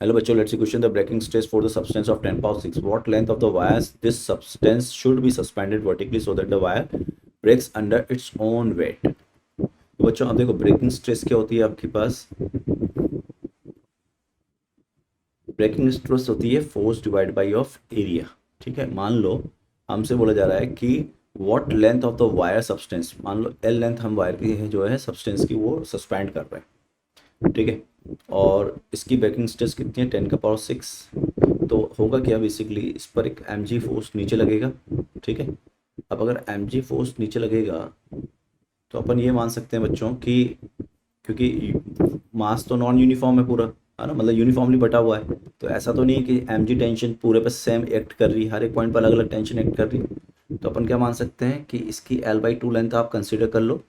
Hello बच्चों, let's see question. The breaking stress for the substance of 10 power 6. What length of the wires this substance should be suspended vertically so that the wire breaks under its own weight. तो बच्चों अब देखो breaking stress क्या होती है आपके पास. Breaking stress होती है force divide by of area. ठीक है, मान लो हमसे बोला जा रहा है कि what length of the wire substance, मान लो एल लेंथ हम वायर की है जो है सब्सटेंस की वो सस्पेंड कर रहे हैं. ठीक है, और इसकी ब्रेकिंग स्ट्रेस कितनी है 10 का पावर 6. तो होगा क्या, बेसिकली इस पर एक mg फोर्स नीचे लगेगा. ठीक है, अब अगर mg फोर्स नीचे लगेगा तो अपन ये मान सकते हैं बच्चों कि क्योंकि मास तो नॉन यूनिफॉर्म है पूरा, है ना, मतलब यूनिफॉर्मली बटा हुआ है, तो ऐसा तो नहीं है कि mg टेंशन पूरे पे सेम एक्ट कर रही है, हर एक पॉइंट पर अलग अलग टेंशन एक्ट कर रही है. तो अपन क्या मान सकते हैं कि इसकी L/2 लेंथ आप कंसिडर कर लो.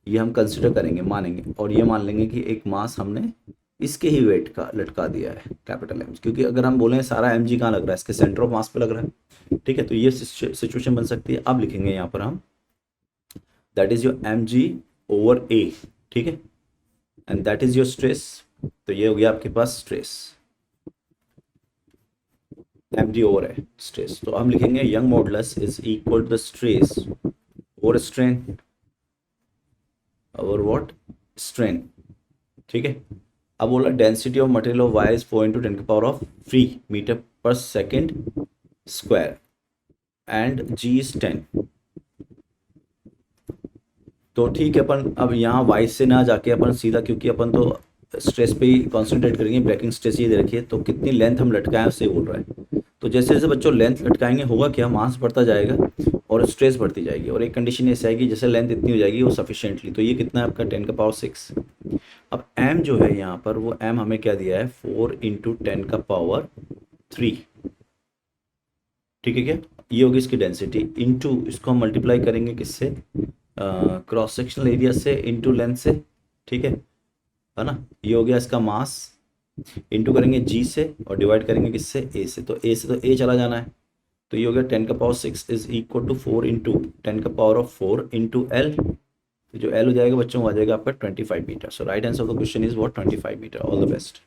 ये हम कंसिडर करेंगे, मानेंगे, और ये मान लेंगे कि एक मास हमने इसके ही वेट का लटका दिया है कैपिटल एम, क्योंकि अगर हम बोलें सारा एम जी कहाँ लग रहा है, इसके सेंटर ऑफ मास पे लग रहा है. ठीक है, तो ये सिचुएशन बन सकती है. अब लिखेंगे यहाँ पर हम that is your M G over A. ठीक है, and that is your stress. तो ये हो गया आपके पास स्ट्रेस, एम जी ओवर है स्ट्रेस. तो हम लिखेंगे Young modulus is equal to the stress और स्ट्रेन और व्हाट स्ट्रेन. ठीक है, अब बोला density of material of wire is 4 × 10 की power of 3 metre per second square and G is 10. तो ठीक है, अपन अब यहाँ वाई से ना जाके अपन सीधा, क्योंकि अपन तो स्ट्रेस पे ही कॉन्सेंट्रेट करेंगे, ब्रेकिंग स्ट्रेस ये दे रखी है, तो कितनी लेंथ हम लटकाएं उससे बोल रहा है. तो जैसे जैसे बच्चों लेंथ लटकाएंगे होगा क्या, मास बढ़ता जाएगा और स्ट्रेस बढ़ती जाएगी, और एक कंडीशन ऐसी आएगी जैसे लेंथ इतनी हो जाएगी वो सफिशिएंटली. तो ये कितना है आपका 10 का पावर 6. अब m जो है यहाँ पर, वो m हमें क्या दिया है 4 × 10 का पावर 3. ठीक है, क्या ये होगी इसकी डेंसिटी, इनटू इसको हम मल्टीप्लाई करेंगे किससे, क्रॉस सेक्शनल एरिया से इनटू लेंथ से. ठीक है ना, ये हो गया इसका मास, इनटू करेंगे g से और डिवाइड करेंगे किससे, a से. तो a से तो a चला जाना है, तो ये हो गया 10 का पावर 6 इज इक्वल टू 4 × 10 का पावर ऑफ 4 × l. तो जो L हो जाएगा बच्चों, वो आ जाएगा आपका 25 metre. So right answer of the question is what 25 metre. All the best.